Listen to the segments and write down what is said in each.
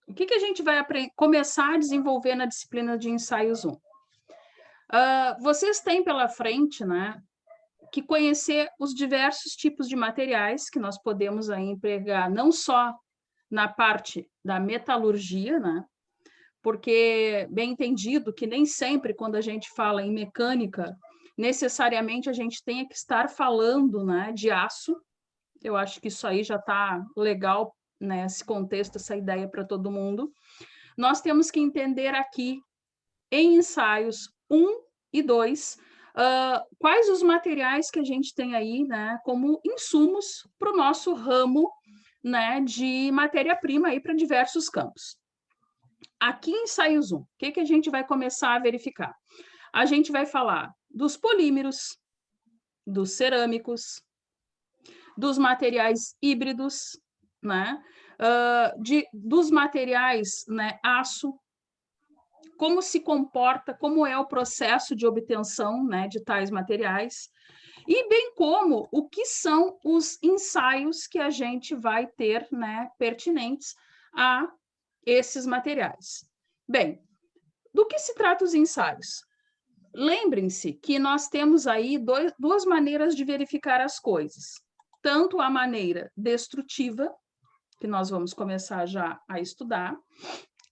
O que a gente vai começar a desenvolver na disciplina de ensaios 1? Vocês têm pela frente, né, que conhecer os diversos tipos de materiais que nós podemos aí empregar, não só na parte da metalurgia, né, porque, bem entendido, que nem sempre, quando a gente fala em mecânica, necessariamente a gente tenha que estar falando, né, de aço. Eu acho que isso aí já está legal, né, esse contexto, essa ideia para todo mundo. Nós temos que entender aqui, em ensaios 1 e 2, quais os materiais que a gente tem aí, né, como insumos para o nosso ramo, né, de matéria-prima aí para diversos campos. Aqui em ensaios 1, o que a gente vai começar a verificar? A gente vai falar dos polímeros, dos cerâmicos, dos materiais híbridos, né? Dos materiais, né, aço, como se comporta, como é o processo de obtenção, né, de tais materiais, e bem como o que são os ensaios que a gente vai ter, né, pertinentes a esses materiais. Bem, do que se trata os ensaios? Lembrem-se que nós temos aí duas maneiras de verificar as coisas. Tanto a maneira destrutiva, que nós vamos começar já a estudar,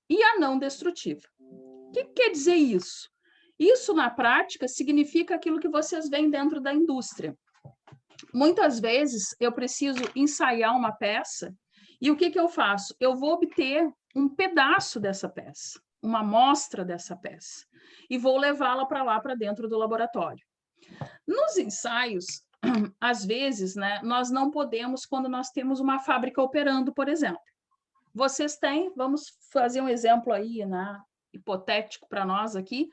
e a não destrutiva. O que quer dizer isso? Isso, na prática, significa aquilo que vocês veem dentro da indústria. Muitas vezes, eu preciso ensaiar uma peça, e o que eu faço? Eu vou obter um pedaço dessa peça, uma amostra dessa peça, e vou levá-la para lá, para dentro do laboratório. Nos ensaios, às vezes, né, nós não podemos, quando nós temos uma fábrica operando, por exemplo. Vocês têm, vamos fazer um exemplo aí, né, hipotético para nós aqui,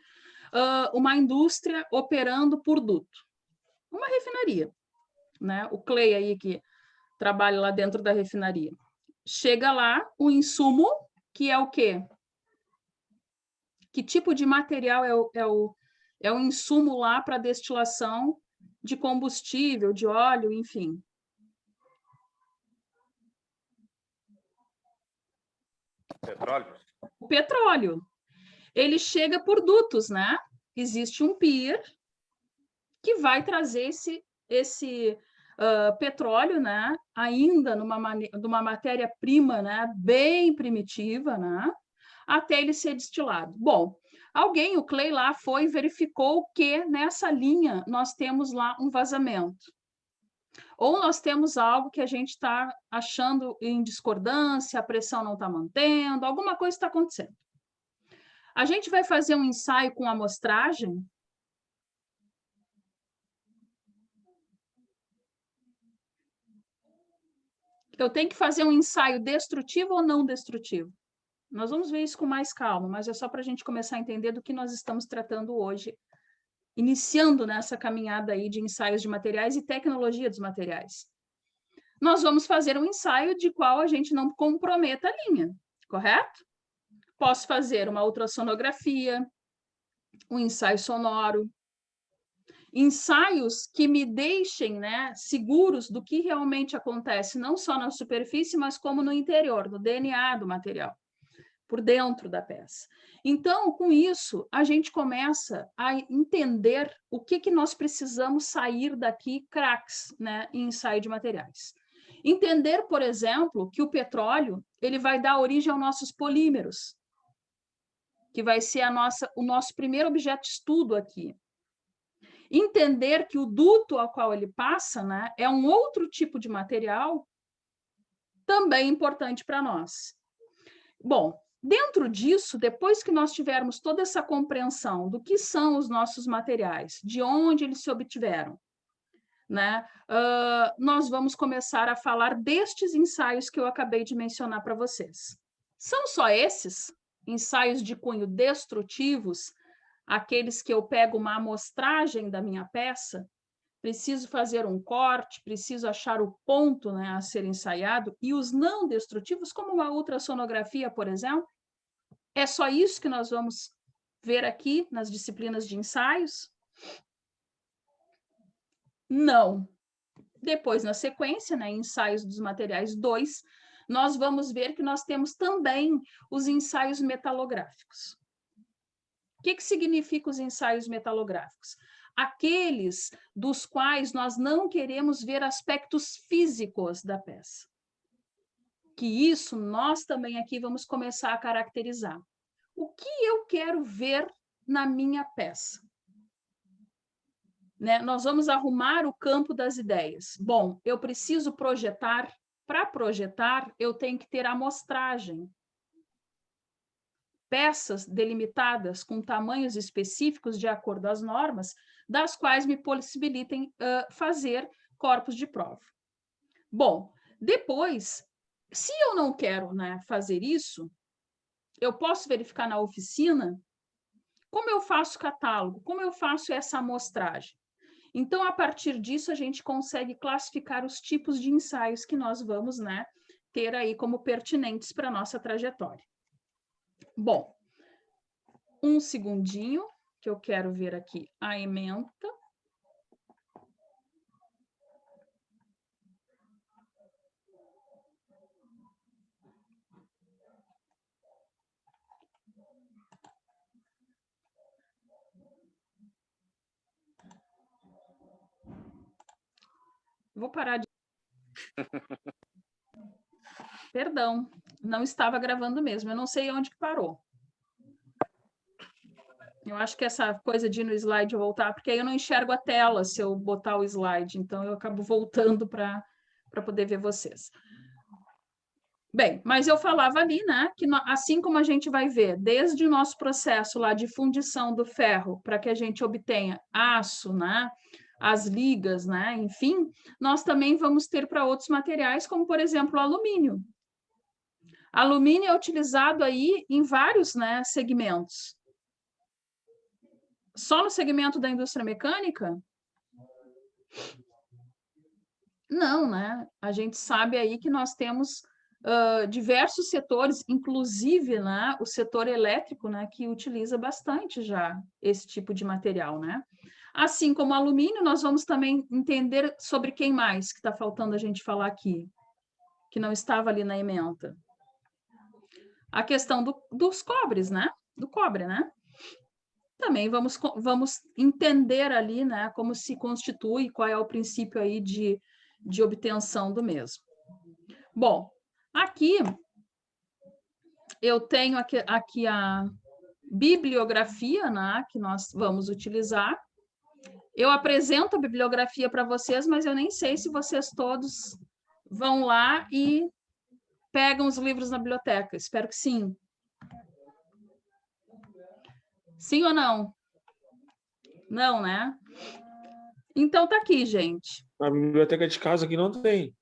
uma indústria operando por duto, uma refinaria, né? O Clay aí que trabalha lá dentro da refinaria. Chega lá o insumo, que é o quê? Que tipo de material é o insumo lá para destilação de combustível, de óleo, enfim. Petróleo? O petróleo. Ele chega por dutos, né? Existe um pier que vai trazer esse petróleo, né? Ainda numa matéria-prima, né? Bem primitiva, né? Até ele ser destilado. Bom, o Clay lá foi e verificou que nessa linha nós temos lá um vazamento. Ou nós temos algo que a gente está achando em discordância, a pressão não está mantendo, alguma coisa está acontecendo. A gente vai fazer um ensaio com amostragem. Eu tenho que fazer um ensaio destrutivo ou não destrutivo? Nós vamos ver isso com mais calma, mas é só para a gente começar a entender do que nós estamos tratando hoje, iniciando nessa caminhada aí de ensaios de materiais e tecnologia dos materiais. Nós vamos fazer um ensaio de qual a gente não comprometa a linha, correto? Posso fazer uma ultrassonografia, um ensaio sonoro, ensaios que me deixem, né, seguros do que realmente acontece, não só na superfície, mas como no interior, no DNA do material, por dentro da peça. Então, com isso, a gente começa a entender o que nós precisamos sair daqui craques, né, em ensaio de materiais. Entender, por exemplo, que o petróleo ele vai dar origem aos nossos polímeros, que vai ser o nosso primeiro objeto de estudo aqui. Entender que o duto ao qual ele passa, né, é um outro tipo de material também importante para nós. Bom, dentro disso, depois que nós tivermos toda essa compreensão do que são os nossos materiais, de onde eles se obtiveram, né, nós vamos começar a falar destes ensaios que eu acabei de mencionar para vocês. São só esses ensaios de cunho destrutivos, aqueles que eu pego uma amostragem da minha peça, preciso fazer um corte, preciso achar o ponto, né, a ser ensaiado, e os não destrutivos, como uma ultrassonografia, por exemplo, é só isso que nós vamos ver aqui nas disciplinas de ensaios? Não. Depois, na sequência, né, ensaios dos materiais 2, nós vamos ver que nós temos também os ensaios metalográficos. O que significa os ensaios metalográficos? Aqueles dos quais nós não queremos ver aspectos físicos da peça. Que isso nós também aqui vamos começar a caracterizar. O que eu quero ver na minha peça? Né? Nós vamos arrumar o campo das ideias. Bom, eu preciso projetar. Para projetar, eu tenho que ter amostragem. Peças delimitadas com tamanhos específicos de acordo às normas, das quais me possibilitem fazer corpos de prova. Bom, depois, se eu não quero, né, fazer isso, eu posso verificar na oficina como eu faço catálogo, como eu faço essa amostragem. Então, a partir disso, a gente consegue classificar os tipos de ensaios que nós vamos, né, ter aí como pertinentes para a nossa trajetória. Bom, um segundinho, que eu quero ver aqui a ementa. Vou parar de... Perdão, não estava gravando mesmo, eu não sei onde que parou. Eu acho que essa coisa de ir no slide e voltar, porque aí eu não enxergo a tela se eu botar o slide, então eu acabo voltando para poder ver vocês. Bem, mas eu falava ali, né, que assim como a gente vai ver, desde o nosso processo lá de fundição do ferro, para que a gente obtenha aço, né, as ligas, né, enfim, nós também vamos ter para outros materiais, como, por exemplo, o alumínio. Alumínio é utilizado aí em vários, né, segmentos. Só no segmento da indústria mecânica? Não, né? A gente sabe aí que nós temos diversos setores, inclusive, né, o setor elétrico, né, que utiliza bastante já esse tipo de material, né? Assim como alumínio, nós vamos também entender sobre quem mais que está faltando a gente falar aqui, que não estava ali na ementa. A questão dos cobres, né? Do cobre, né? Também vamos entender ali, né, como se constitui, qual é o princípio aí de obtenção do mesmo. Bom, aqui eu tenho aqui a bibliografia, né, que nós vamos utilizar. Eu apresento a bibliografia para vocês, mas eu nem sei se vocês todos vão lá e pegam os livros na biblioteca. Espero que sim. Sim ou não? Não, né? Então tá aqui, gente. Na biblioteca de casa aqui não tem.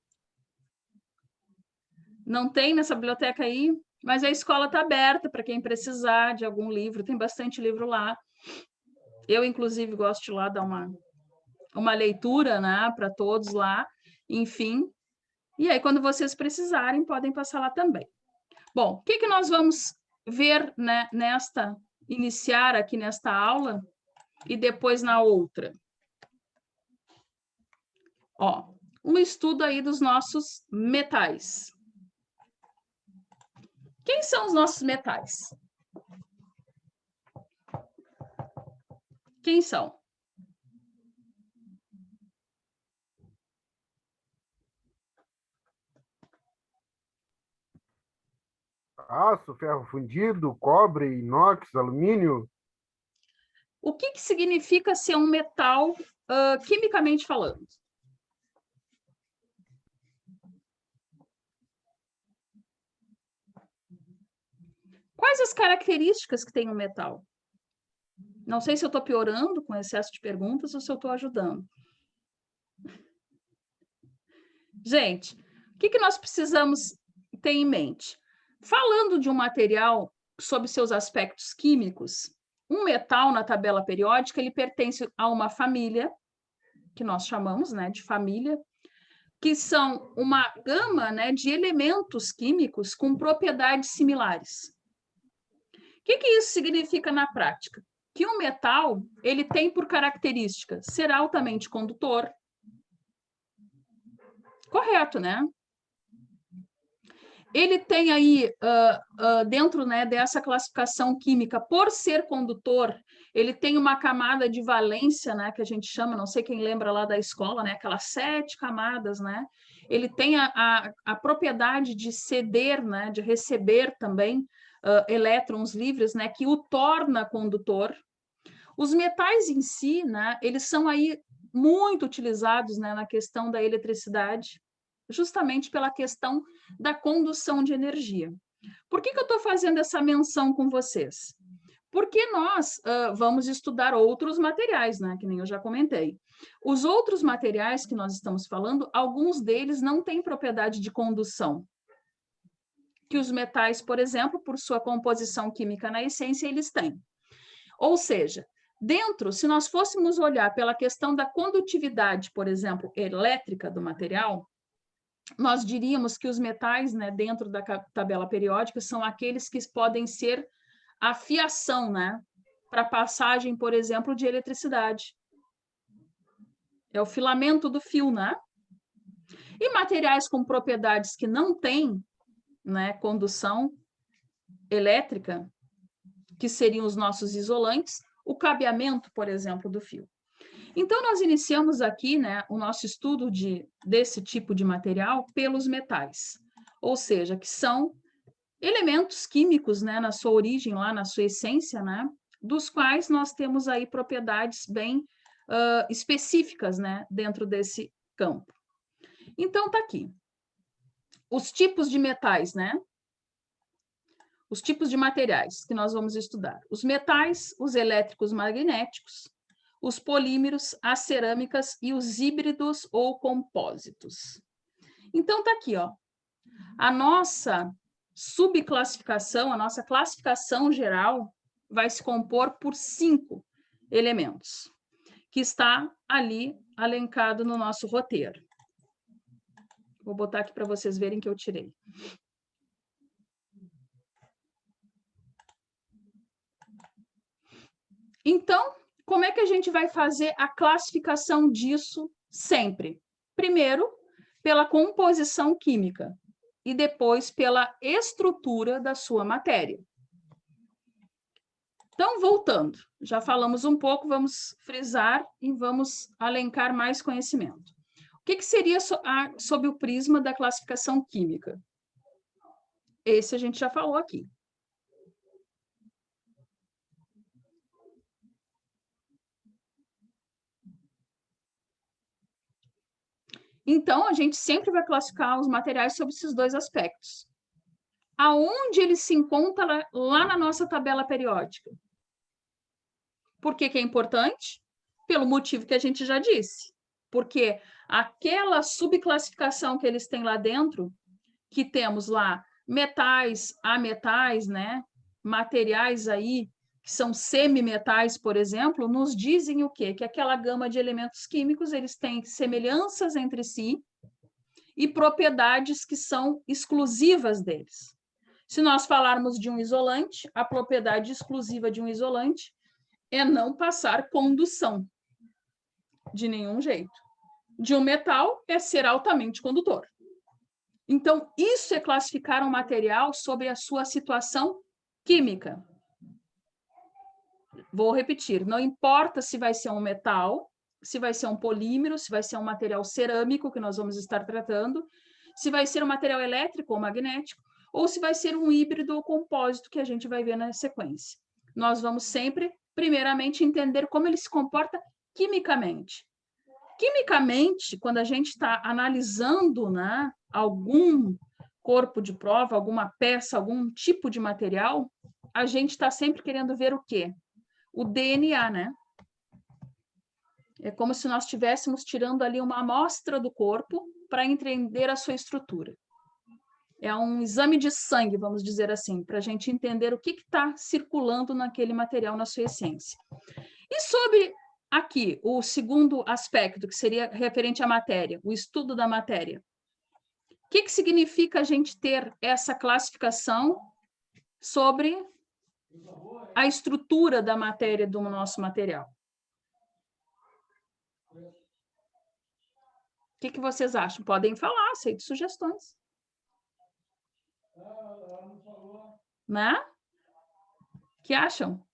Não tem nessa biblioteca aí, mas a escola está aberta para quem precisar de algum livro, tem bastante livro lá. Eu, inclusive, gosto de lá dar uma leitura, né, para todos lá, enfim. E aí, quando vocês precisarem, podem passar lá também. Bom, o que nós vamos ver, né, iniciar aqui nesta aula e depois na outra? Ó, um estudo aí dos nossos metais. Quem são os nossos metais? Quem são? Aço, ferro fundido, cobre, inox, alumínio. O que significa ser um metal, quimicamente falando? Quais as características que tem um metal? Não sei se eu estou piorando com excesso de perguntas ou se eu estou ajudando. Gente, o que nós precisamos ter em mente? Falando de um material sob seus aspectos químicos, um metal na tabela periódica, ele pertence a uma família, que nós chamamos, né, de família, que são uma gama, né, de elementos químicos com propriedades similares. O que isso significa na prática? Que um metal, ele tem por característica ser altamente condutor. Correto, né? Ele tem aí, dentro, né, dessa classificação química, por ser condutor, ele tem uma camada de valência, né, que a gente chama, não sei quem lembra lá da escola, né, aquelas 7 camadas, né? Ele tem a propriedade de ceder, né, de receber também elétrons livres, né, que o torna condutor. Os metais em si, né, eles são aí muito utilizados, né, na questão da eletricidade, justamente pela questão da condução de energia. Por que eu estou fazendo essa menção com vocês? Porque nós vamos estudar outros materiais, né, que nem eu já comentei. Os outros materiais que nós estamos falando, alguns deles não têm propriedade de condução, que os metais, por exemplo, por sua composição química na essência, eles têm. Ou seja, dentro, se nós fôssemos olhar pela questão da condutividade, por exemplo, elétrica do material, nós diríamos que os metais, né, dentro da tabela periódica, são aqueles que podem ser a fiação, né, para passagem, por exemplo, de eletricidade. É o filamento do fio, né? E materiais com propriedades que não têm, né, condução elétrica, que seriam os nossos isolantes, o cabeamento, por exemplo, do fio. Então, nós iniciamos aqui, né, o nosso estudo desse tipo de material pelos metais, ou seja, que são elementos químicos, né, na sua origem, lá na sua essência, né, dos quais nós temos aí propriedades bem específicas, né, dentro desse campo. Então, tá aqui. Os tipos de metais, né? Os tipos de materiais que nós vamos estudar. Os metais, os elétricos magnéticos, os polímeros, as cerâmicas e os híbridos ou compósitos. Então, tá aqui, ó. A nossa subclassificação, a nossa classificação geral vai se compor por 5 elementos, que está ali elencado no nosso roteiro. Vou botar aqui para vocês verem que eu tirei. Então, como é que a gente vai fazer a classificação disso sempre? Primeiro, pela composição química e depois pela estrutura da sua matéria. Então, voltando, já falamos um pouco, vamos frisar e vamos alencar mais conhecimento. O que seria sob o prisma da classificação química? Esse a gente já falou aqui. Então, a gente sempre vai classificar os materiais sob esses 2 aspectos. Aonde ele se encontra lá na nossa tabela periódica? Por que é importante? Pelo motivo que a gente já disse. Porque aquela subclassificação que eles têm lá dentro, que temos lá metais, ametais, né? Materiais aí que são semimetais, por exemplo, nos dizem o quê? Que aquela gama de elementos químicos, eles têm semelhanças entre si e propriedades que são exclusivas deles. Se nós falarmos de um isolante, a propriedade exclusiva de um isolante é não passar condução, de nenhum jeito. De um metal é ser altamente condutor. Então, isso é classificar um material sobre a sua situação química. Vou repetir, não importa se vai ser um metal, se vai ser um polímero, se vai ser um material cerâmico, que nós vamos estar tratando, se vai ser um material elétrico ou magnético, ou se vai ser um híbrido ou compósito, que a gente vai ver na sequência. Nós vamos sempre, primeiramente, entender como ele se comporta quimicamente. Quimicamente, quando a gente está analisando, né, algum corpo de prova, alguma peça, algum tipo de material, a gente está sempre querendo ver o quê? O DNA, né? É como se nós estivéssemos tirando ali uma amostra do corpo para entender a sua estrutura. É um exame de sangue, vamos dizer assim, para a gente entender o que está circulando naquele material na sua essência. E sobre aqui, o segundo aspecto, que seria referente à matéria, o estudo da matéria. O que significa a gente ter essa classificação sobre a estrutura da matéria do nosso material? O que vocês acham? Podem falar, aceito sugestões. Né? O que acham?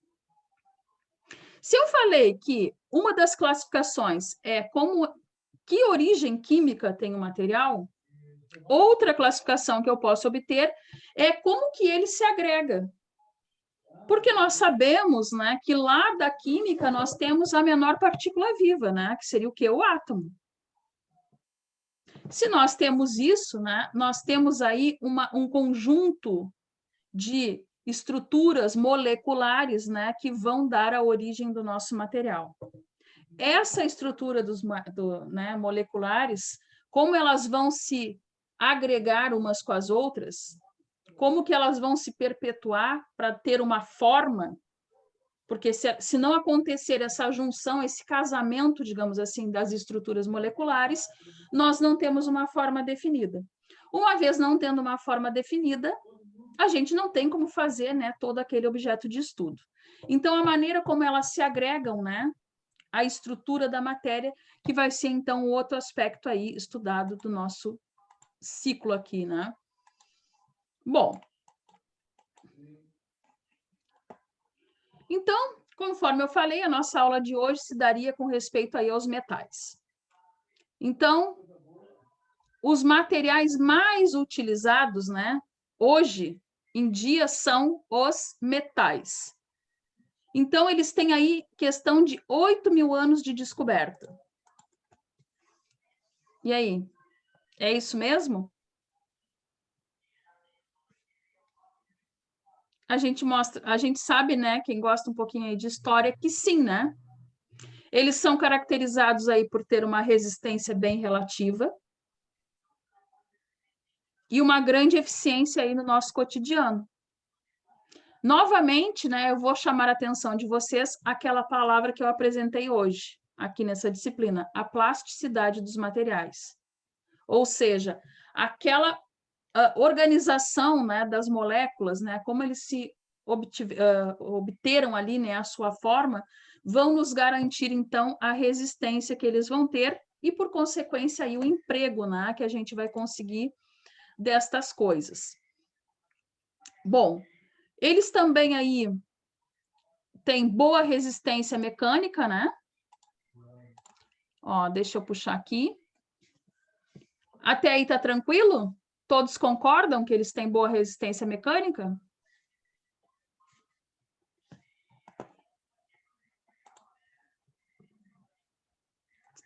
Se eu falei que uma das classificações é que origem química tem o material, outra classificação que eu posso obter é como que ele se agrega. Porque nós sabemos, né, que lá da química nós temos a menor partícula viva, né, que seria o quê? O átomo. Se nós temos isso, né, nós temos aí um conjunto de estruturas moleculares, né, que vão dar a origem do nosso material. Essa estrutura né, moleculares, como elas vão se agregar umas com as outras, como que elas vão se perpetuar para ter uma forma, porque se não acontecer essa junção, esse casamento, digamos assim, das estruturas moleculares, nós não temos uma forma definida. Uma vez não tendo uma forma definida, a gente não tem como fazer, né, todo aquele objeto de estudo. Então, a maneira como elas se agregam, né, a estrutura da matéria, que vai ser, então, o outro aspecto aí estudado do nosso ciclo aqui, né? Bom, então, conforme eu falei, a nossa aula de hoje se daria com respeito aí aos metais. Então, os materiais mais utilizados, né, hoje em dia são os metais. Então, eles têm aí questão de 8.000 anos de descoberta. E aí? É isso mesmo? A gente sabe, né, quem gosta um pouquinho aí de história, que sim, né? Eles são caracterizados aí por ter uma resistência bem relativa e uma grande eficiência aí no nosso cotidiano. Novamente, né, eu vou chamar a atenção de vocês àquela palavra que eu apresentei hoje, aqui nessa disciplina, a plasticidade dos materiais. Ou seja, aquela organização, né, das moléculas, né, como eles se obteram ali, né, a sua forma, vão nos garantir, então, a resistência que eles vão ter e, por consequência, aí, o emprego, né, que a gente vai conseguir destas coisas. Bom, eles também aí têm boa resistência mecânica, né? Ó, deixa eu puxar aqui. Até aí tá tranquilo? Todos concordam que eles têm boa resistência mecânica?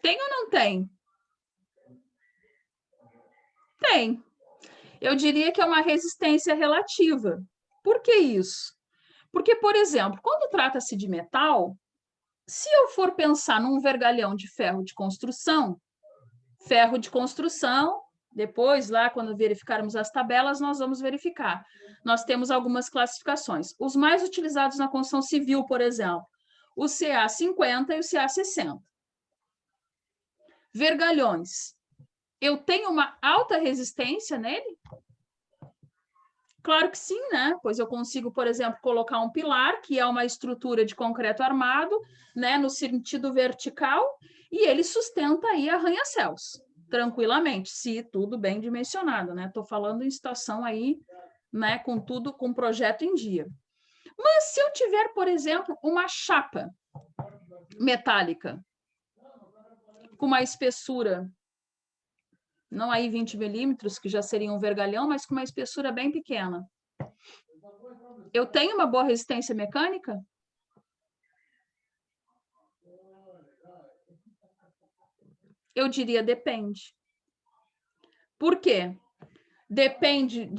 Tem ou não tem? Tem. Eu diria que é uma resistência relativa. Por que isso? Porque, por exemplo, quando trata-se de metal, se eu for pensar num vergalhão de ferro de construção, depois, lá, quando verificarmos as tabelas, nós vamos verificar. Nós temos algumas classificações. Os mais utilizados na construção civil, por exemplo, o CA50 e o CA60. Vergalhões. Eu tenho uma alta resistência nele? Claro que sim, né? Pois eu consigo, por exemplo, colocar um pilar, que é uma estrutura de concreto armado, né, no sentido vertical, e ele sustenta aí arranha-céus, tranquilamente, se tudo bem dimensionado, né? Estou falando em situação aí, né, com tudo, com projeto em dia. Mas se eu tiver, por exemplo, uma chapa metálica com uma espessura, não aí 20 milímetros, que já seria um vergalhão, mas com uma espessura bem pequena. Eu tenho uma boa resistência mecânica? Eu diria depende. Por quê? Depende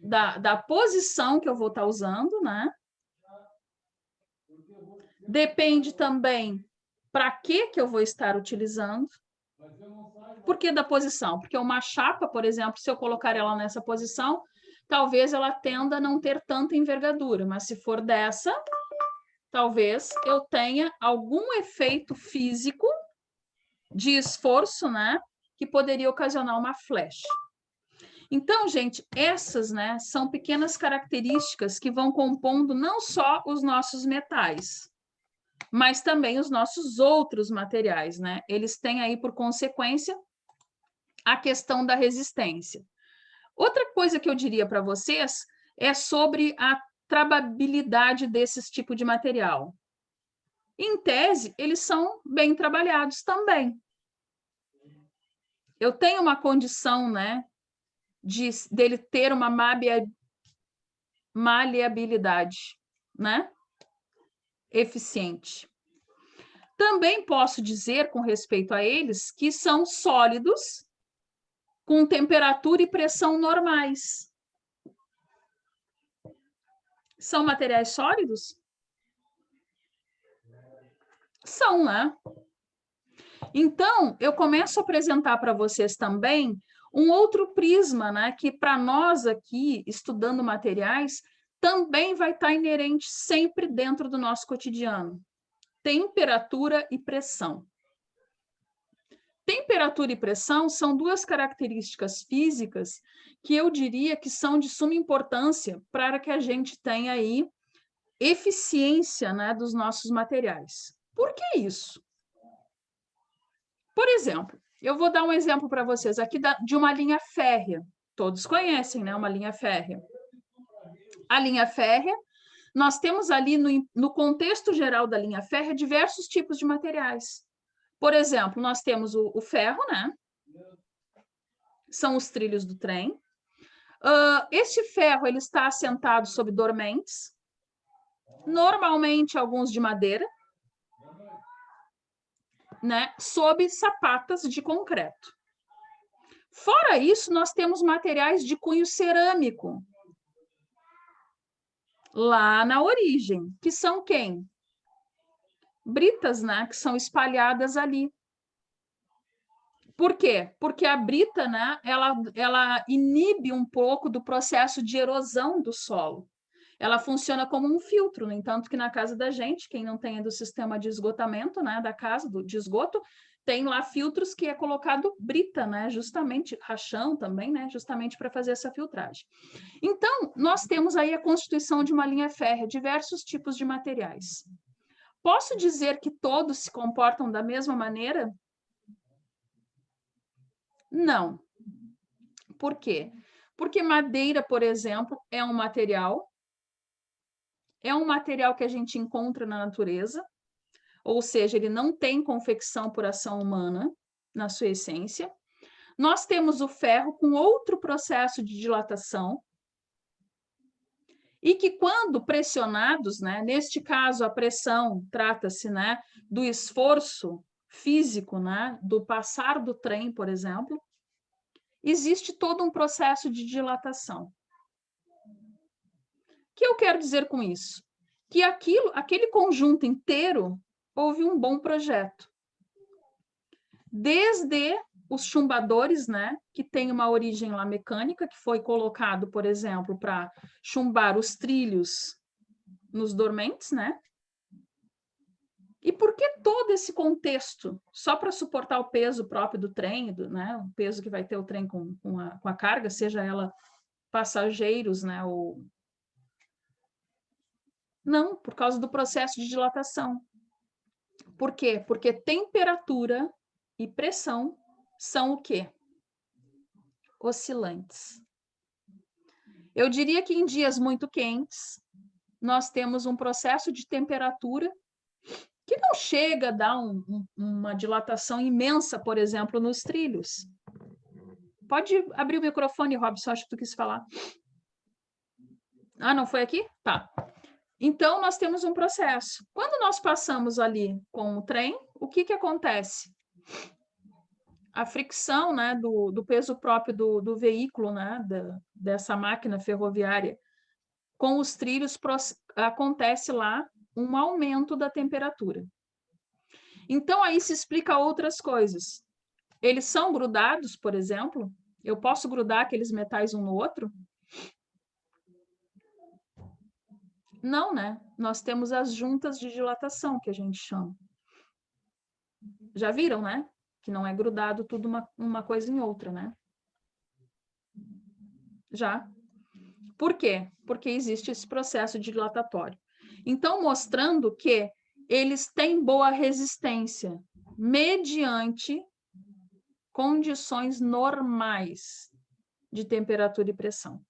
da posição que eu vou estar usando, né? Depende também para que eu vou estar utilizando. Por que da posição? Porque uma chapa, por exemplo, se eu colocar ela nessa posição, talvez ela tenda a não ter tanta envergadura, mas se for dessa, talvez eu tenha algum efeito físico de esforço, né, que poderia ocasionar uma flecha. Então, gente, essas, né, são pequenas características que vão compondo não só os nossos metais, mas também os nossos outros materiais, né? Eles têm aí, por consequência, a questão da resistência. Outra coisa que eu diria para vocês é sobre a trabalhabilidade desses tipos de material. Em tese, eles são bem trabalhados também. Eu tenho uma condição, né, dele ter uma maleabilidade, né, eficiente. Também posso dizer, com respeito a eles, que são sólidos com temperatura e pressão normais. São materiais sólidos? São, né? Então, eu começo a apresentar para vocês também um outro prisma, né, que para nós aqui, estudando materiais, também vai estar inerente sempre dentro do nosso cotidiano. Temperatura e pressão. Temperatura e pressão são duas características físicas que eu diria que são de suma importância para que a gente tenha aí eficiência, né, dos nossos materiais. Por que isso? Por exemplo, eu vou dar um exemplo para vocês aqui de uma linha férrea. Todos conhecem, né, uma linha férrea. A linha férrea, nós temos ali no contexto geral da linha férrea diversos tipos de materiais. Por exemplo, nós temos o ferro, né? São os trilhos do trem. Este ferro ele está assentado sobre dormentes, normalmente alguns de madeira, né? Sob sapatas de concreto. Fora isso, nós temos materiais de cunho cerâmico, lá na origem, que são quem? Britas, né? Que são espalhadas ali. Por quê? Porque a brita, né, ela inibe um pouco do processo de erosão do solo. Ela funciona como um filtro, no entanto que na casa da gente, quem não tem do sistema de esgotamento, né, da casa, de esgoto, tem lá filtros que é colocado brita, né, justamente, rachão também, né, justamente para fazer essa filtragem. Então, nós temos aí a constituição de uma linha férrea, diversos tipos de materiais. Posso dizer que todos se comportam da mesma maneira? Não. Por quê? Porque madeira, por exemplo, é um material que a gente encontra na natureza, ou seja, ele não tem confecção por ação humana na sua essência. Nós temos o ferro com outro processo de dilatação, e que quando pressionados, né, neste caso a pressão trata-se, né, do esforço físico, né, do passar do trem, por exemplo, existe todo um processo de dilatação. O que eu quero dizer com isso? Que aquele conjunto inteiro houve um bom projeto. Desde os chumbadores, né, que tem uma origem lá mecânica, que foi colocado, por exemplo, para chumbar os trilhos nos dormentes, né? E por que todo esse contexto? Só para suportar o peso próprio do trem, né? O peso que vai ter o trem com a carga, seja ela passageiros, né? Ou... Não, por causa do processo de dilatação. Por quê? Porque temperatura e pressão são o quê? Oscilantes. Eu diria que em dias muito quentes, nós temos um processo de temperatura que não chega a dar uma dilatação imensa, por exemplo, nos trilhos. Pode abrir o microfone, Robson, acho que tu quis falar. Ah, não foi aqui? Tá. Então, nós temos um processo. Quando nós passamos ali com o trem, o que acontece? A fricção, né, do peso próprio do veículo, né, dessa máquina ferroviária, com os trilhos, acontece lá um aumento da temperatura. Então, aí se explica outras coisas. Eles são grudados, por exemplo? Eu posso grudar aqueles metais um no outro? Não, né? Nós temos as juntas de dilatação, que a gente chama. Já viram, né? Que não é grudado tudo uma coisa em outra, né? Já. Por quê? Porque existe esse processo dilatatório. Então, mostrando que eles têm boa resistência mediante condições normais. de temperatura e pressão.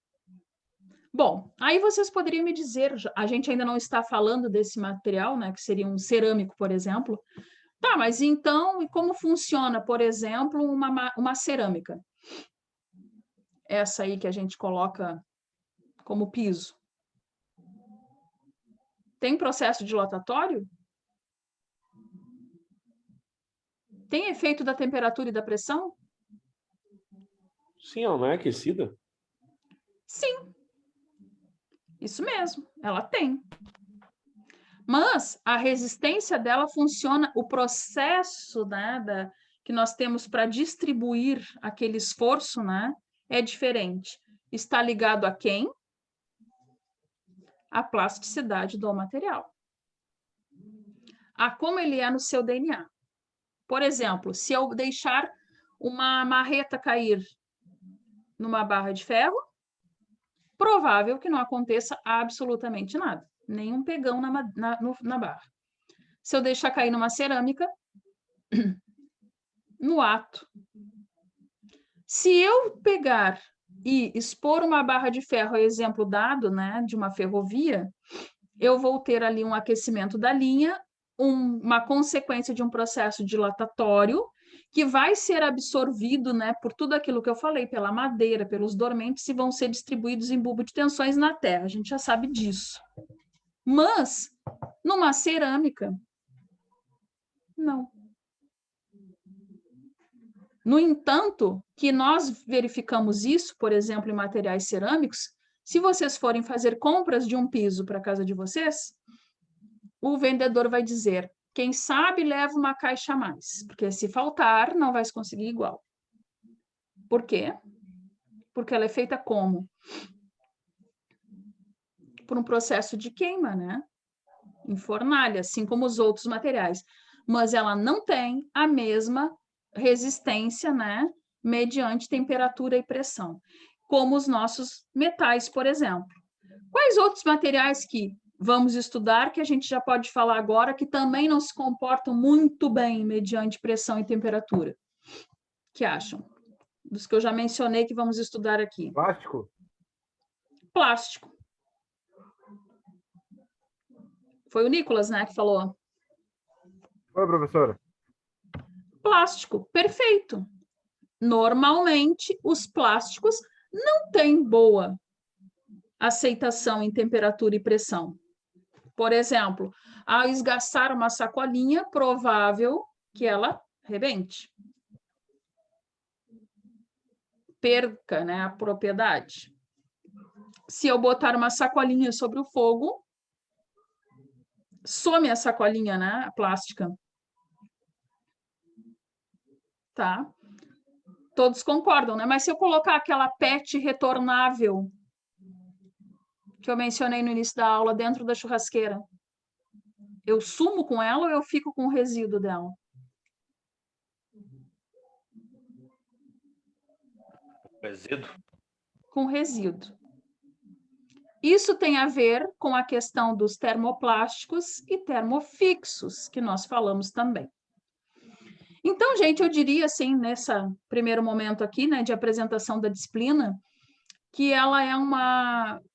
Bom, aí vocês poderiam me dizer, a gente ainda não está falando desse material, né, que seria um cerâmico, por exemplo. Tá, mas então, e como funciona, por exemplo, uma cerâmica? Essa aí que a gente coloca como piso. Tem processo dilatatório? Tem efeito da temperatura e da pressão? Sim, ela não é aquecida? Sim, isso mesmo, ela tem. Mas a resistência dela funciona, o processo, né, que nós temos para distribuir aquele esforço, né, é diferente. Está ligado a quem? A plasticidade do material. A como ele é no seu DNA. Por exemplo, se eu deixar uma marreta cair numa barra de ferro, provável que não aconteça absolutamente nada. Nenhum pegão na barra. Se eu deixar cair numa cerâmica, no ato. Se eu pegar e expor uma barra de ferro, exemplo dado, né, de uma ferrovia, eu vou ter ali um aquecimento da linha, uma consequência de um processo dilatatório, que vai ser absorvido, né, por tudo aquilo que eu falei, pela madeira, pelos dormentes, e vão ser distribuídos em bulbo de tensões na Terra. A gente já sabe disso. Mas, numa cerâmica, não. No entanto, que nós verificamos isso, por exemplo, em materiais cerâmicos, se vocês forem fazer compras de um piso para a casa de vocês, o vendedor vai dizer, quem sabe leva uma caixa a mais, porque se faltar, não vai se conseguir igual. Por quê? Porque ela é feita como? Por um processo de queima, né? Em fornalha, assim como os outros materiais. Mas ela não tem a mesma resistência, né? Mediante temperatura e pressão, como os nossos metais, por exemplo. Quais outros materiais que vamos estudar que a gente já pode falar agora que também não se comportam muito bem mediante pressão e temperatura? Que acham? Dos que eu já mencionei que vamos estudar aqui. Plástico? Plástico. Foi o Nicolas, né, que falou. Oi, professora. Plástico, perfeito. Normalmente, os plásticos não têm boa aceitação em temperatura e pressão. Por exemplo, ao esgaçar uma sacolinha, provável que ela rebente. Perca, né, a propriedade. Se eu botar uma sacolinha sobre o fogo, some a sacolinha, né, a plástica. Tá? Todos concordam, né? Mas se eu colocar aquela PET retornável que eu mencionei no início da aula dentro da churrasqueira, eu sumo com ela ou eu fico com o resíduo dela? Resíduo. Com resíduo. Isso tem a ver com a questão dos termoplásticos e termofixos, que nós falamos também. Então, gente, eu diria assim, nesse primeiro momento aqui, né, de apresentação da disciplina, que ela é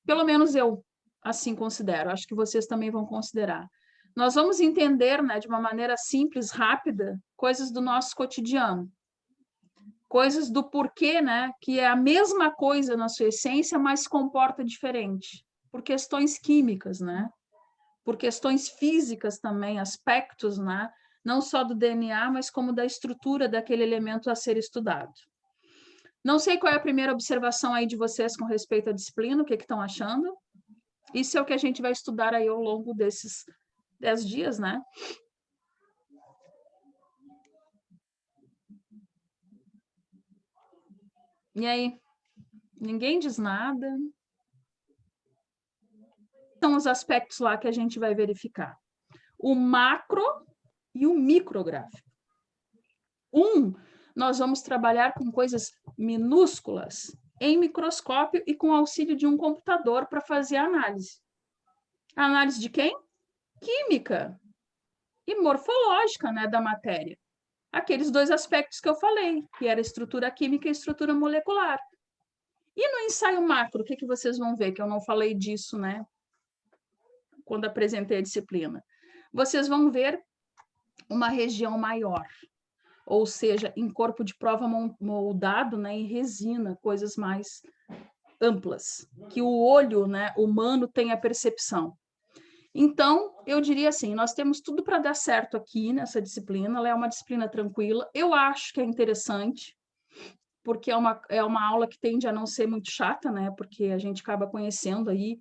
pelo menos eu assim considero, acho que vocês também vão considerar. Nós vamos entender, né, de uma maneira simples, rápida, coisas do nosso cotidiano. Coisas do porquê, né, que é a mesma coisa na sua essência, mas se comporta diferente. Por questões químicas, né? Por questões físicas também, aspectos, né? Não só do DNA, mas como da estrutura daquele elemento a ser estudado. Não sei qual é a primeira observação aí de vocês com respeito à disciplina, o que estão achando? Isso é o que a gente vai estudar aí ao longo desses 10 dias, né? E aí? Ninguém diz nada? São os aspectos lá que a gente vai verificar. O macro e o micrográfico. Nós vamos trabalhar com coisas minúsculas em microscópio e com auxílio de um computador para fazer a análise. A análise de quem? Química e morfológica, né, da matéria. Aqueles dois aspectos que eu falei, que era estrutura química e estrutura molecular. E no ensaio macro, o que vocês vão ver? Que eu não falei disso, né? Quando apresentei a disciplina. Vocês vão ver uma região maior, ou seja, em corpo de prova moldado, né, em resina, coisas mais amplas, que o olho, né, humano tem a percepção. Então, eu diria assim, nós temos tudo para dar certo aqui nessa disciplina, ela é uma disciplina tranquila, eu acho que é interessante, porque é uma aula que tende a não ser muito chata, né, porque a gente acaba conhecendo aí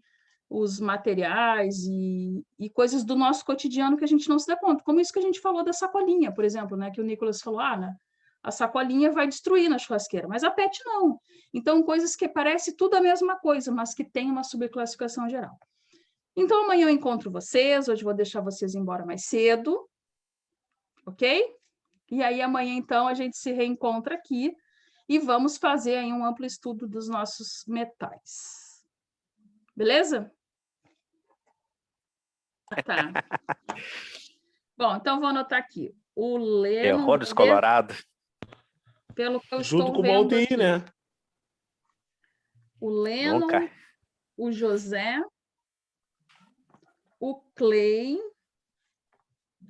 os materiais e coisas do nosso cotidiano que a gente não se dá conta, como isso que a gente falou da sacolinha, por exemplo, né, que o Nicolas falou, né, a sacolinha vai destruir na churrasqueira, mas a PET não. Então, coisas que parece tudo a mesma coisa, mas que tem uma subclassificação geral. Então, amanhã eu encontro vocês, hoje vou deixar vocês embora mais cedo, ok? E aí, amanhã, então, a gente se reencontra aqui e vamos fazer aí um amplo estudo dos nossos metais. Beleza? Tá. Bom, então vou anotar aqui. O Leno... Errou descolorado. Pelo que eu Junto estou com vendo uma UTI, aqui. né? O Leno, Nunca. o José, o Clay,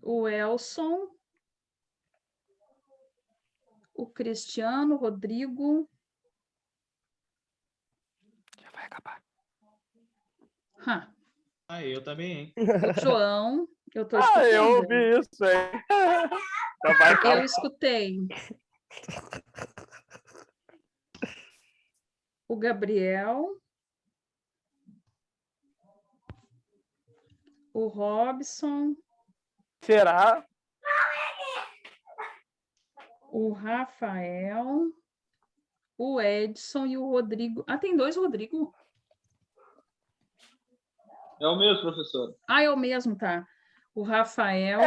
o Elson, o Cristiano, o Rodrigo. Já vai acabar. Eu também, hein? O João, eu estou Ah, escutando. eu ouvi isso aí. Já vai acabar. Eu escutei. O Gabriel. O Robson. Será? O Rafael. O Edson e o Rodrigo. Ah, tem 2 Rodrigo? É o mesmo, professor. Ah, é o mesmo, tá. O Rafael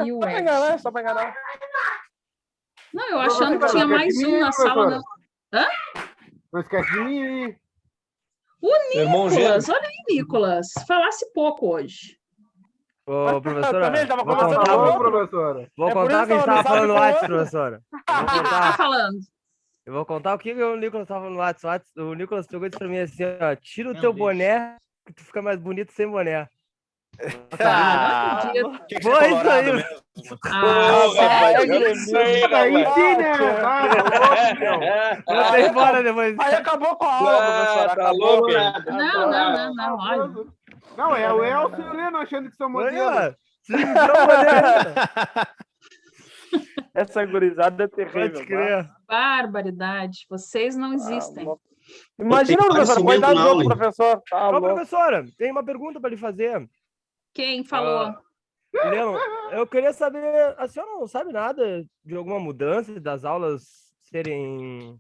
e o Só pra enganar, Edson. só pra enganar. Não, eu achando que tinha mais um na sala. Não. Hã? Não esquece de mim aí. Irmão Nicolas, gêmeo. olha aí, Nicolas. Falasse pouco hoje. Ô, professora, Também tava vou conversando contar, com Ô, outro. professora. vou É por contar o isso que a gente que tava ela falando no sabe WhatsApp, com outro. professora. O que tá falando? Eu vou contar o que o Nicolas tava falando no WhatsApp. O Nicolas pegou e disse pra mim assim, ó, tira o Não, teu deixa. boné, que tu fica mais bonito sem boné. Ah, não acredito. Tinha que ser Foi isso colorado aí. mesmo. Ah, sério? É isso aí, Ah, daí rapaz. sim, né? Tá louco, meu. Vou sair embora depois. Aí acabou com a aula, professora. tá Acabou. louco, cara. nada. Não, olha. Não, é o Elcio e o Leno achando que são Olha, modelos. se me deu boné. Essa gurizada é terrível. Pode crer. Barbaridade. Vocês não existem. Imagina, professor, coitado do outro professor. Tá Ô, louco. professora, tem uma pergunta pra lhe fazer. Quem falou? Leno, eu queria saber, a senhora não sabe nada de alguma mudança das aulas serem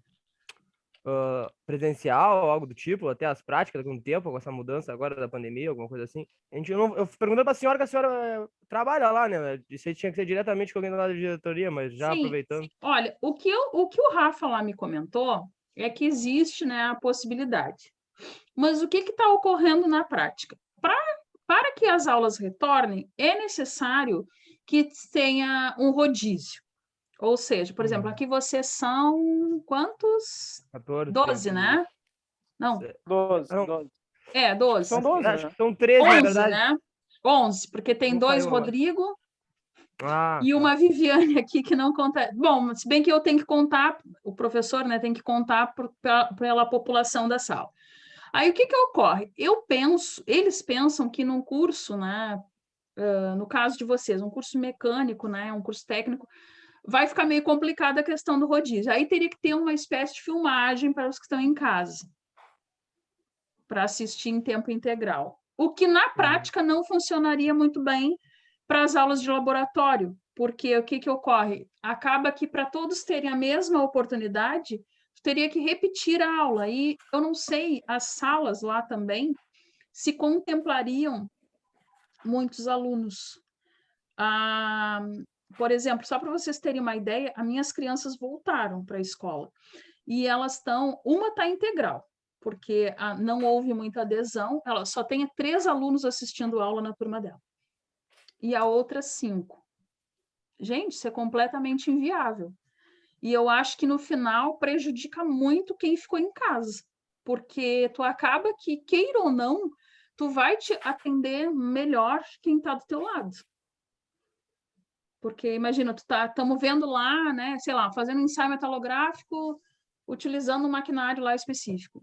presencial, algo do tipo, até as práticas, algum tempo, com essa mudança agora da pandemia, alguma coisa assim? Eu perguntei pra senhora que a senhora trabalha lá, né? Isso aí tinha que ser diretamente com alguém da diretoria, mas já Sim. aproveitando. Olha, o que o Rafa lá me comentou é que existe, né, a possibilidade. Mas o que está ocorrendo na prática? Para que as aulas retornem, é necessário que tenha um rodízio. Ou seja, por exemplo, aqui vocês são quantos? 14. 12, né? Não, 12, Não. 12. 12. São 12, Acho né? que são 13, na 11, verdade. né? 11, porque tem Não 2 caiu agora. Rodrigo Ah, e uma Viviane aqui que não conta. Bom, se bem que eu tenho que contar, o professor, né, tem que contar pela população da sala. Aí o que ocorre? Eles pensam que num curso, né, no caso de vocês, um curso mecânico, né, um curso técnico, vai ficar meio complicada a questão do rodízio. Aí teria que ter uma espécie de filmagem para os que estão em casa, para assistir em tempo integral. O que na prática não funcionaria muito bem para as aulas de laboratório, porque o que ocorre? Acaba que para todos terem a mesma oportunidade, teria que repetir a aula. E eu não sei, as salas lá também se contemplariam muitos alunos. Por exemplo, só para vocês terem uma ideia, as minhas crianças voltaram para a escola e elas estão, uma está integral, porque não houve muita adesão, ela só tem 3 alunos assistindo aula na turma dela, e a outra 5. Gente, isso é completamente inviável. E eu acho que no final prejudica muito quem ficou em casa, porque tu acaba que, queira ou não, tu vai te atender melhor quem está do teu lado. Porque, imagina, estamos vendo lá, né, sei lá, fazendo um ensaio metalográfico, utilizando um maquinário lá específico.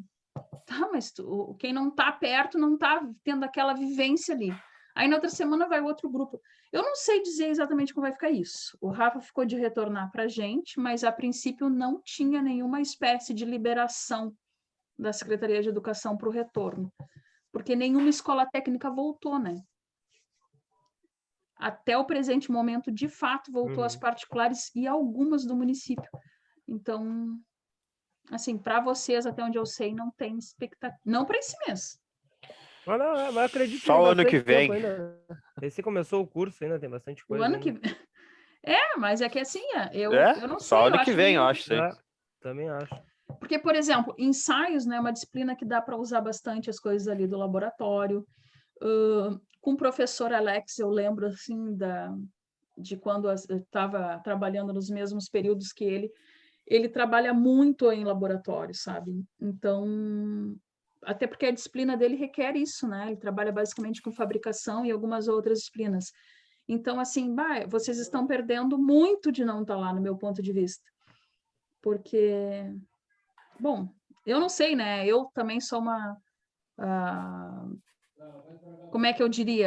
Tá, mas quem não está perto não está tendo aquela vivência ali. Aí, na outra semana, vai outro grupo. Eu não sei dizer exatamente como vai ficar isso. O Rafa ficou de retornar para a gente, mas, a princípio, não tinha nenhuma espécie de liberação da Secretaria de Educação para o retorno. Porque nenhuma escola técnica voltou, né? Até o presente momento, de fato, voltou às particulares e algumas do município. Então, assim, para vocês, até onde eu sei, não tem expectativa. Não para esse mês. Mas acredito que Só tem o ano que bastante tempo vem. ainda. Esse começou o curso ainda, tem bastante coisa. O ano ainda. que mas é que assim, eu não sei. Só ano eu que acho vem, eu acho, sim. Também acho. Porque, por exemplo, ensaios, né, é uma disciplina que dá para usar bastante as coisas ali do laboratório. Com o professor Alex, eu lembro assim de quando eu estava trabalhando nos mesmos períodos que ele trabalha muito em laboratório, sabe? Então, até porque a disciplina dele requer isso, né? Ele trabalha basicamente com fabricação e algumas outras disciplinas. Então, assim, vocês estão perdendo muito de não estar lá, no meu ponto de vista. Porque, bom, eu não sei, né? Eu também sou uma... como é que eu diria?